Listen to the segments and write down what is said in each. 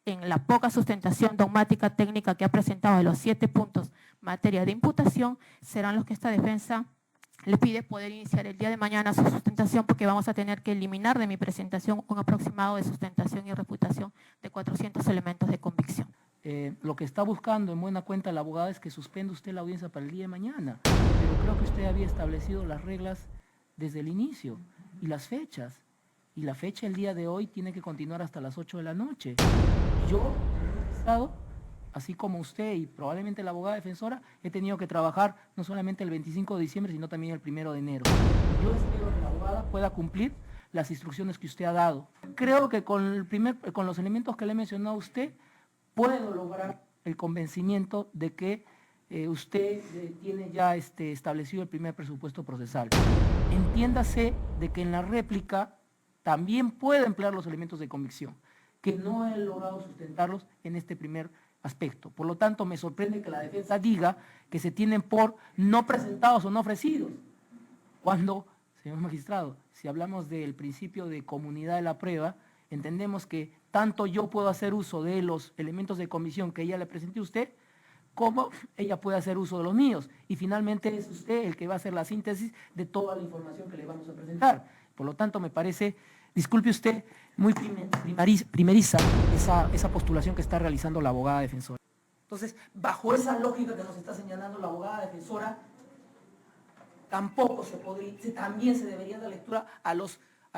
en la poca sustentación dogmática técnica que ha presentado de los 7 puntos materia de imputación, serán los que esta defensa le pide poder iniciar el día de mañana su sustentación, porque vamos a tener que eliminar de mi presentación un aproximado de sustentación y refutación de 400 elementos de convicción. Lo que está buscando en buena cuenta la abogada es que suspenda usted la audiencia para el día de mañana, pero creo que usted había establecido las reglas desde el inicio y las fechas, y la fecha el día de hoy tiene que continuar hasta las 8 de la noche. Yo, así como usted y probablemente la abogada defensora, he tenido que trabajar no solamente el 25 de diciembre, sino también el 1 de enero. Yo espero que la abogada pueda cumplir las instrucciones que usted ha dado. Creo que con los elementos que le he mencionado a usted, puedo lograr el convencimiento de que usted tiene ya establecido el primer presupuesto procesal. Entiéndase de que en la réplica también puedo emplear los elementos de convicción, que no he logrado sustentarlos en este primer aspecto. Por lo tanto, me sorprende que la defensa diga que se tienen por no presentados o no ofrecidos, cuando, señor magistrado, si hablamos del principio de comunidad de la prueba, entendemos que tanto yo puedo hacer uso de los elementos de convicción que ella le presente a usted, como ella puede hacer uso de los míos. Y finalmente es usted el que va a hacer la síntesis de toda la información que le vamos a presentar. Por lo tanto, me parece, disculpe usted, muy primeriza esa postulación que está realizando la abogada defensora. Entonces, bajo esa lógica que nos está señalando la abogada defensora, tampoco también se debería dar lectura a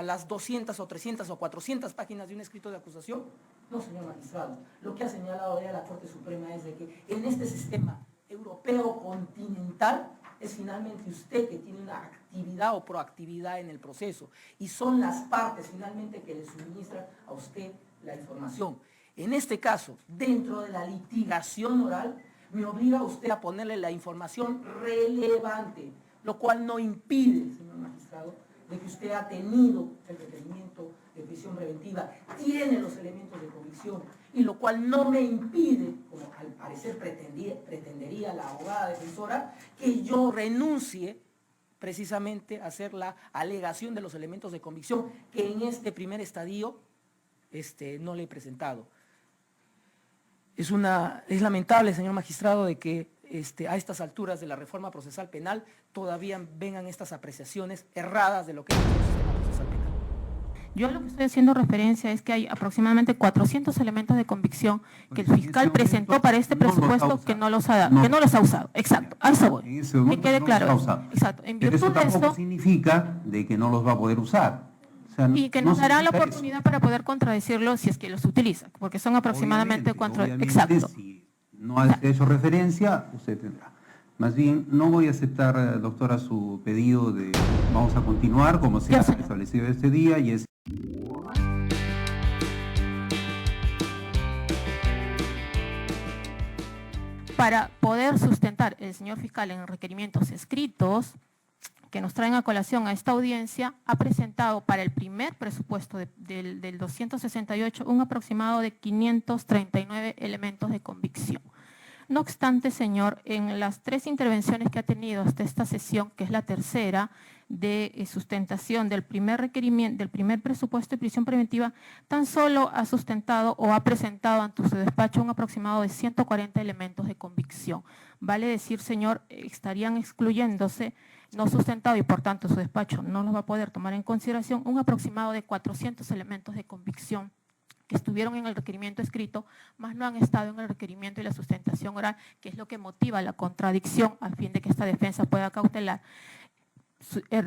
las 200 o 300 o 400 páginas de un escrito de acusación. No, señor magistrado, lo que ha señalado ya la Corte Suprema es de que en este sistema europeo continental es finalmente usted que tiene una actividad o proactividad en el proceso y son las partes finalmente que le suministran a usted la información. En este caso, dentro de la litigación oral, me obliga a usted a ponerle la información relevante, lo cual no impide, señor magistrado, de que usted ha tenido el requerimiento de prisión preventiva, tiene los elementos de convicción, y lo cual no me impide, como al parecer pretendería la abogada defensora, que yo renuncie precisamente a hacer la alegación de los elementos de convicción que en este primer estadio no le he presentado. Es lamentable, señor magistrado, de que a estas alturas de la reforma procesal penal todavía vengan estas apreciaciones erradas de lo que es el sistema procesal penal. Yo lo que estoy haciendo referencia es que hay aproximadamente 400 elementos de convicción que el fiscal presentó para este presupuesto que no los ha usado. Exacto, a eso voy. Que quede claro. Exacto. En Pero virtud eso tampoco de esto, significa de que no los va a poder usar. O sea, y que nos dará la oportunidad para poder contradecirlo si es que los utiliza, porque son aproximadamente obviamente, exacto. Si no ha hecho referencia, usted tendrá. Más bien, no voy a aceptar, doctora, su pedido de vamos a continuar como se ha establecido este día y es... Para poder sustentar el señor fiscal en requerimientos escritos que nos traen a colación a esta audiencia, ha presentado para el primer presupuesto del 268 un aproximado de 539 elementos de convicción. No obstante, señor, en las 3 intervenciones que ha tenido hasta esta sesión, que es la tercera de sustentación del primer requerimiento, del primer presupuesto de prisión preventiva, tan solo ha sustentado o ha presentado ante su despacho un aproximado de 140 elementos de convicción. Vale decir, señor, estarían excluyéndose, no sustentado y por tanto su despacho no los va a poder tomar en consideración, un aproximado de 400 elementos de convicción que estuvieron en el requerimiento escrito, más no han estado en el requerimiento y la sustentación oral, que es lo que motiva la contradicción a fin de que esta defensa pueda cautelar.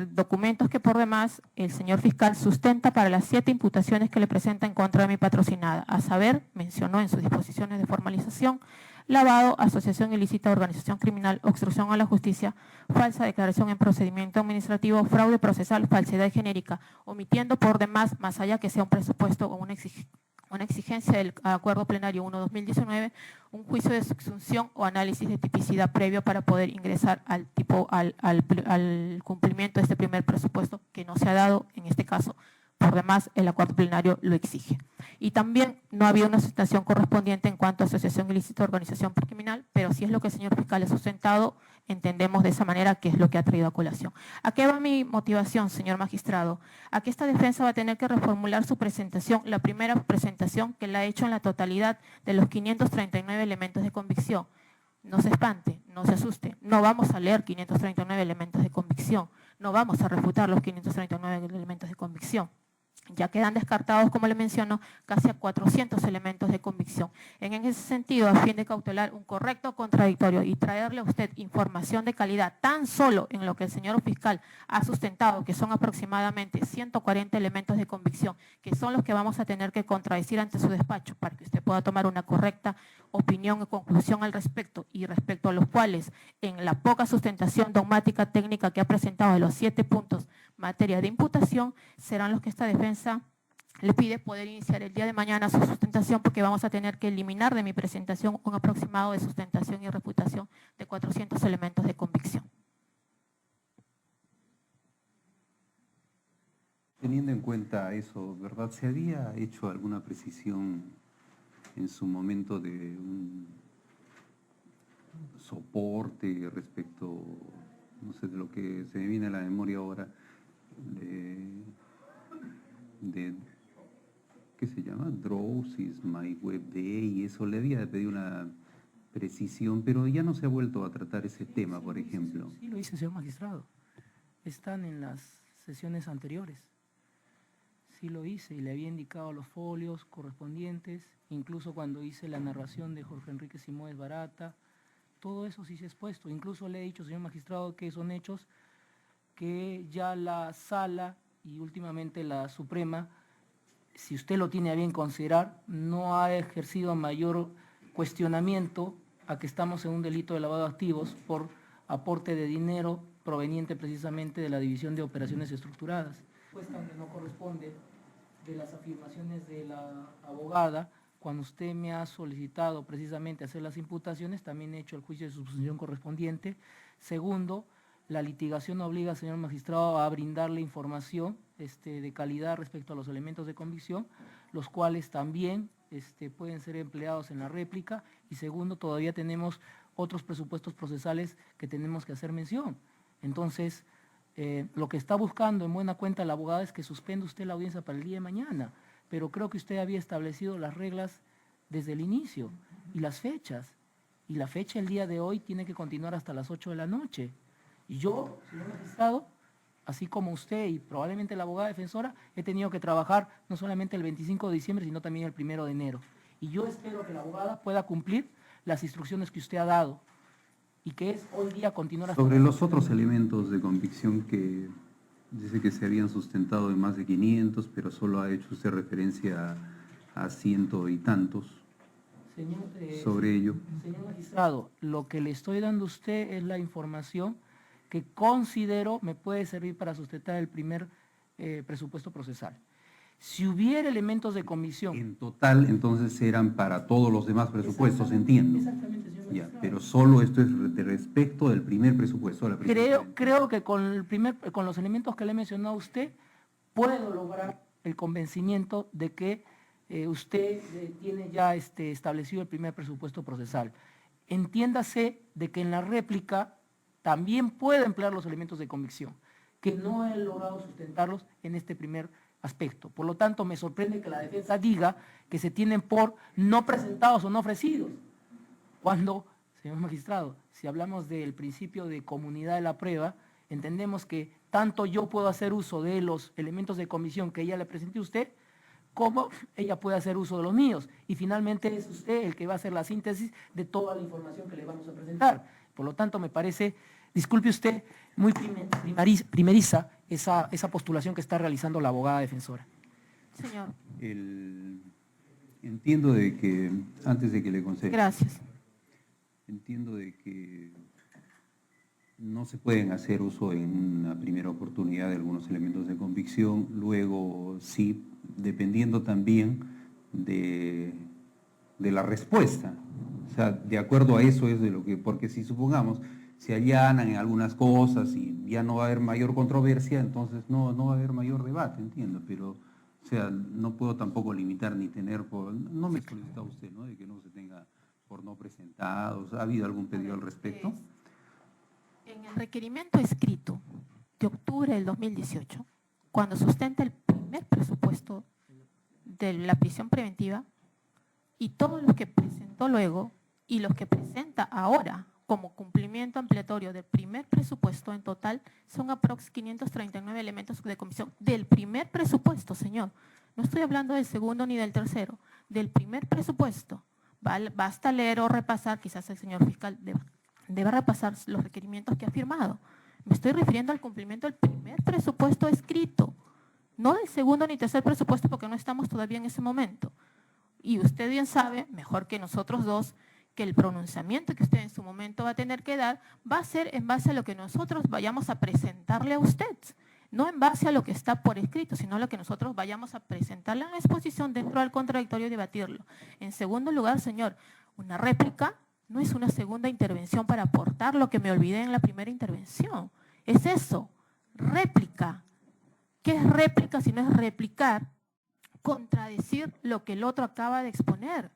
Documentos que por demás el señor fiscal sustenta para las 7 imputaciones que le presenta en contra de mi patrocinada, a saber, mencionó en sus disposiciones de formalización, lavado, asociación ilícita, organización criminal, obstrucción a la justicia, falsa declaración en procedimiento administrativo, fraude procesal, falsedad genérica, omitiendo por demás, más allá que sea un presupuesto o una exigencia del Acuerdo Plenario 1/2019, un juicio de subsunción o análisis de tipicidad previo para poder ingresar al cumplimiento de este primer presupuesto que no se ha dado, en este caso, por demás el Acuerdo Plenario lo exige. Y también no había una sustentación correspondiente en cuanto a asociación ilícita o organización criminal, pero sí es lo que el señor fiscal ha sustentado entendemos de esa manera que es lo que ha traído a colación. ¿A qué va mi motivación, señor magistrado? A que esta defensa va a tener que reformular su presentación, la primera presentación que la ha hecho en la totalidad de los 539 elementos de convicción. No se espante, no se asuste, no vamos a leer 539 elementos de convicción, no vamos a refutar los 539 elementos de convicción. Ya quedan descartados, como le menciono, casi a 400 elementos de convicción. En ese sentido, a fin de cautelar un correcto contradictorio y traerle a usted información de calidad tan solo en lo que el señor fiscal ha sustentado, que son aproximadamente 140 elementos de convicción, que son los que vamos a tener que contradecir ante su despacho para que usted pueda tomar una correcta opinión o conclusión al respecto, y respecto a los cuales, en la poca sustentación dogmática técnica que ha presentado de los 7 puntos materia de imputación, serán los que esta defensa le pide poder iniciar el día de mañana su sustentación, porque vamos a tener que eliminar de mi presentación un aproximado de sustentación y refutación de 400 elementos de convicción. Teniendo en cuenta eso, ¿verdad? ¿Se había hecho alguna precisión en su momento de un soporte respecto, no sé, de lo que se me viene a la memoria ahora, de ¿qué se llama? Drowsys, MyWebDay, y eso? Le había pedido una precisión, pero ya no se ha vuelto a tratar ese tema, por ejemplo. Sí, lo hice, señor magistrado. Están en las sesiones anteriores. Sí lo hice y le había indicado los folios correspondientes, incluso cuando hice la narración de Jorge Enrique Simões Barata, todo eso sí se ha expuesto. Incluso le he dicho, señor magistrado, que son hechos que ya la Sala y últimamente la Suprema, si usted lo tiene a bien considerar, no ha ejercido mayor cuestionamiento a que estamos en un delito de lavado de activos por aporte de dinero proveniente precisamente de la División de Operaciones Estructuradas. Pues aunque no corresponde de las afirmaciones de la abogada, cuando usted me ha solicitado precisamente hacer las imputaciones, también he hecho el juicio de suposición correspondiente. Segundo, la litigación obliga al señor magistrado a brindarle información de calidad respecto a los elementos de convicción, los cuales también pueden ser empleados en la réplica. Y segundo, todavía tenemos otros presupuestos procesales que tenemos que hacer mención. Entonces, lo que está buscando en buena cuenta la abogada es que suspenda usted la audiencia para el día de mañana, pero creo que usted había establecido las reglas desde el inicio y las fechas. Y la fecha el día de hoy tiene que continuar hasta las 8 de la noche. Y yo, señor magistrado, así como usted y probablemente la abogada defensora, he tenido que trabajar no solamente el 25 de diciembre, sino también el 1 de enero. Y yo espero que la abogada pueda cumplir las instrucciones que usted ha dado y que es hoy día continuar hasta... Sobre los otros elementos de convicción que dice que se habían sustentado en más de 500, pero solo ha hecho usted referencia a 100 y tantos. Señor, sobre ello. Señor magistrado, lo que le estoy dando a usted es la información que considero me puede servir para sustentar el primer presupuesto procesal. Si hubiera elementos de convicción... En total, entonces, eran para todos los demás presupuestos, entiendo. Exactamente, señor magistrado. Ya, pero solo esto es de respecto del primer presupuesto. Creo que con los elementos que le he mencionado a usted, puedo lograr el convencimiento de que usted tiene ya establecido el primer presupuesto procesal. Entiéndase de que en la réplica también puedo emplear los elementos de convicción, que no he logrado sustentarlos en este primer aspecto. Por lo tanto, me sorprende que la defensa diga que se tienen por no presentados o no ofrecidos, cuando, señor magistrado, si hablamos del principio de comunidad de la prueba, entendemos que tanto yo puedo hacer uso de los elementos de convicción que ella le presenté a usted, como ella puede hacer uso de los míos. Y finalmente es usted el que va a hacer la síntesis de toda la información que le vamos a presentar. Por lo tanto, me parece, disculpe usted, muy primeriza esa postulación que está realizando la abogada defensora. Señor. Entiendo de que, antes de que le conceda. Gracias. Entiendo de que no se pueden hacer uso en una primera oportunidad de algunos elementos de convicción, luego sí, dependiendo también de la respuesta. O sea, de acuerdo a eso es de lo que, porque si supongamos, se allanan en algunas cosas y ya no va a haber mayor controversia, entonces no va a haber mayor debate, entiendo, pero, o sea, no puedo tampoco limitar ni tener por, no me solicita usted, ¿no?, de que no se tenga por no presentados. ¿Ha habido algún pedido al respecto? En el requerimiento escrito de octubre del 2018, cuando sustenta el primer presupuesto de la prisión preventiva, y todos los que presentó luego y los que presenta ahora como cumplimiento ampliatorio del primer presupuesto, en total son aprox 539 elementos de comisión del primer presupuesto, señor. No estoy hablando del segundo ni del tercero, del primer presupuesto. Basta leer o repasar, quizás el señor fiscal deba repasar los requerimientos que ha firmado. Me estoy refiriendo al cumplimiento del primer presupuesto escrito, no del segundo ni tercer presupuesto, porque no estamos todavía en ese momento. Y usted bien sabe, mejor que nosotros dos, que el pronunciamiento que usted en su momento va a tener que dar va a ser en base a lo que nosotros vayamos a presentarle a usted. No en base a lo que está por escrito, sino a lo que nosotros vayamos a presentarle en la exposición dentro del contradictorio y debatirlo. En segundo lugar, señor, una réplica no es una segunda intervención para aportar lo que me olvidé en la primera intervención. Es eso, réplica. ¿Qué es réplica si no es replicar? Contradecir lo que el otro acaba de exponer.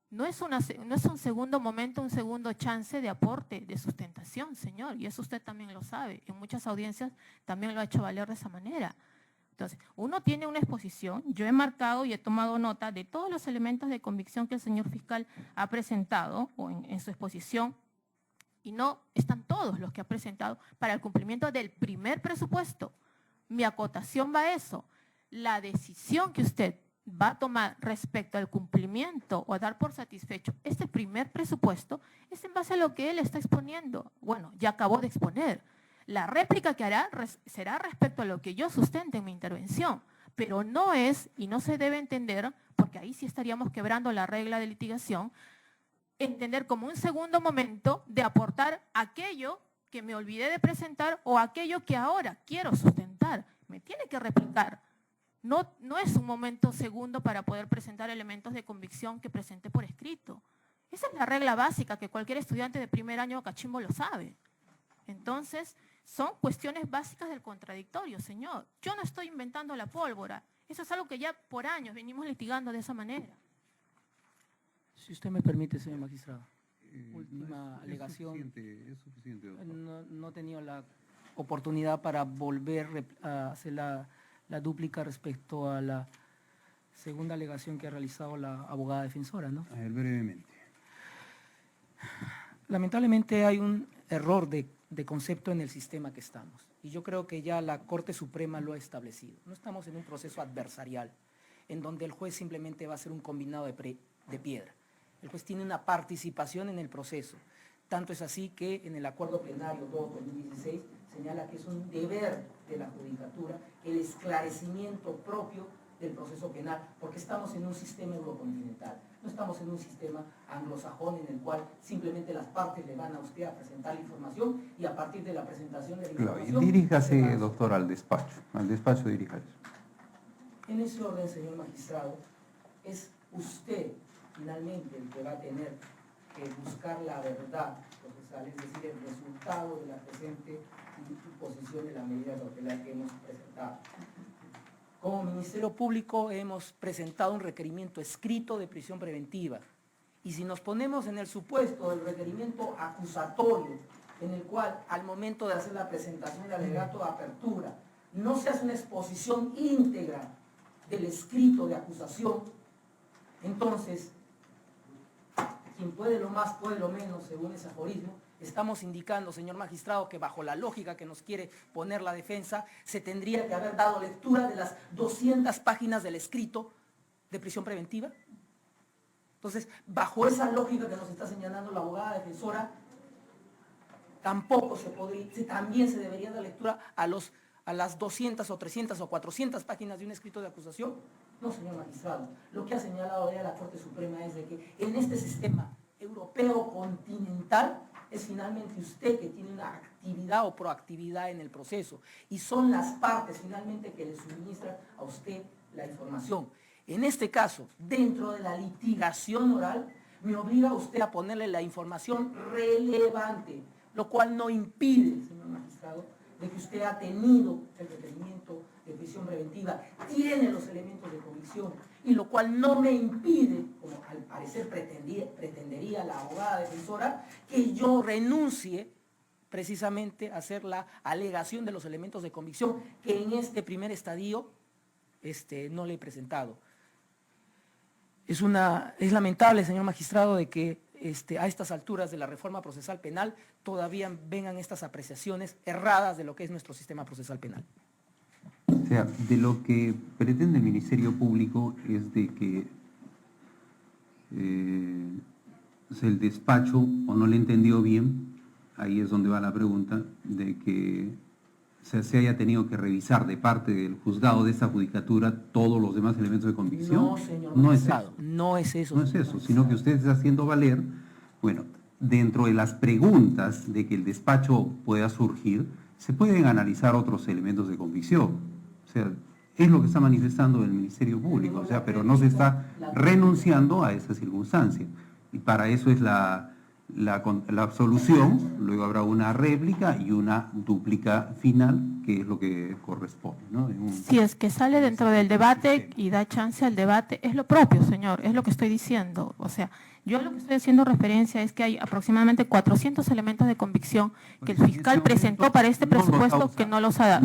No es un segundo momento, un segundo chance de aporte, de sustentación, señor, y eso usted también lo sabe. En muchas audiencias también lo ha hecho valer de esa manera. Entonces, uno tiene una exposición, yo he marcado y he tomado nota de todos los elementos de convicción que el señor fiscal ha presentado o en su exposición, y no están todos los que ha presentado para el cumplimiento del primer presupuesto. Mi acotación va a eso. La decisión que usted va a tomar respecto al cumplimiento o a dar por satisfecho este primer presupuesto es en base a lo que él está exponiendo. Bueno, ya acabó de exponer. La réplica que hará será respecto a lo que yo sustente en mi intervención, pero no es, y no se debe entender, porque ahí sí estaríamos quebrando la regla de litigación, entender como un segundo momento de aportar aquello que me olvidé de presentar o aquello que ahora quiero sustentar. Me tiene que replicar. No es un momento segundo para poder presentar elementos de convicción que presente por escrito. Esa es la regla básica que cualquier estudiante de primer año de cachimbo lo sabe. Entonces, son cuestiones básicas del contradictorio, señor. Yo no estoy inventando la pólvora. Eso es algo que ya por años venimos litigando de esa manera. Si usted me permite, señor magistrado. Última alegación. Es suficiente, doctor. No he tenido la oportunidad para volver a hacer la dúplica respecto a la segunda alegación que ha realizado la abogada defensora, ¿no? A ver, brevemente. Lamentablemente hay un error de concepto en el sistema que estamos, y yo creo que ya la Corte Suprema lo ha establecido. No estamos en un proceso adversarial, en donde el juez simplemente va a ser un combinado de piedra. El juez tiene una participación en el proceso. Tanto es así que en el acuerdo plenario 2-2016 señala que es un deber de la judicatura el esclarecimiento propio del proceso penal, porque estamos en un sistema eurocontinental, no estamos en un sistema anglosajón en el cual simplemente las partes le van a usted a presentar la información y a partir de la presentación de la información... Claro, y diríjase, doctor, al despacho diríjase. En ese orden, señor magistrado, es usted finalmente el que va a tener que buscar la verdad procesal, es decir, el resultado de la presente imposición de la medida cautelar que hemos presentado. Como Ministerio Público hemos presentado un requerimiento escrito de prisión preventiva, y si nos ponemos en el supuesto del requerimiento acusatorio, en el cual al momento de hacer la presentación del alegato de apertura no se hace una exposición íntegra del escrito de acusación, entonces quien puede lo más, puede lo menos, según ese aforismo. Estamos indicando, señor magistrado, que bajo la lógica que nos quiere poner la defensa, se tendría que haber dado lectura de las 200 páginas del escrito de prisión preventiva. Entonces, bajo esa lógica que nos está señalando la abogada defensora, tampoco también se debería dar lectura a las 200 o 300 o 400 páginas de un escrito de acusación. No, señor magistrado, lo que ha señalado ya la Corte Suprema es de que en este sistema europeo continental es finalmente usted que tiene una actividad o proactividad en el proceso y son las partes finalmente que le suministran a usted la información. En este caso, dentro de la litigación oral, me obliga a usted a ponerle la información relevante, lo cual no impide, señor magistrado, de que usted ha tenido el requerimiento de prisión preventiva, tiene los elementos de convicción, y lo cual no me impide, como al parecer pretendería la abogada defensora, que yo renuncie precisamente hacer la alegación de los elementos de convicción que en este primer estadio no le he presentado. Es lamentable, señor magistrado, de que a estas alturas de la reforma procesal penal todavía vengan estas apreciaciones erradas de lo que es nuestro sistema procesal penal. O sea, de lo que pretende el Ministerio Público es de que el despacho, o no le entendió bien, ahí es donde va la pregunta, de que se haya tenido que revisar de parte del juzgado de esta judicatura todos los demás elementos de convicción. No, señor no magistrado, es eso. no es eso. No es eso, sino que usted está haciendo valer, bueno, dentro de las preguntas de que el despacho pueda surgir, se pueden analizar otros elementos de convicción. O sea, es lo que está manifestando el Ministerio Público, o sea, pero no se está renunciando a esa circunstancia. Y para eso es la absolución, luego habrá una réplica y una dúplica final, que es lo que corresponde, ¿no? Si es que sale dentro del debate y da chance al debate, es lo propio, señor, es lo que estoy diciendo. O sea, yo lo que estoy haciendo referencia es que hay aproximadamente 400 elementos de convicción que el fiscal presentó para este presupuesto que no los ha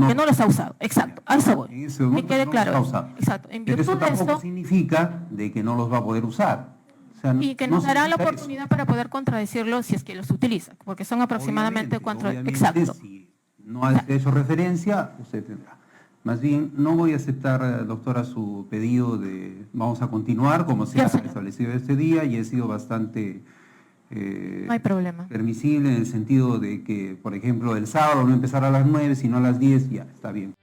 usado. Exacto, a eso voy. Que quede claro. Exacto. En Pero virtud eso de tampoco esto, significa de que no los va a poder usar. O sea, y que no nos dará la significa oportunidad eso. para poder contradecirlo si es que los utiliza, porque son aproximadamente Obviamente, exacto. Si no ha hecho referencia, usted tendrá. Más bien, no voy a aceptar, doctora, su pedido de vamos a continuar como se ha establecido este día, y he sido bastante No hay problema. permisible en el sentido de que, por ejemplo, el sábado no empezar a las 9, sino a las 10, ya, está bien.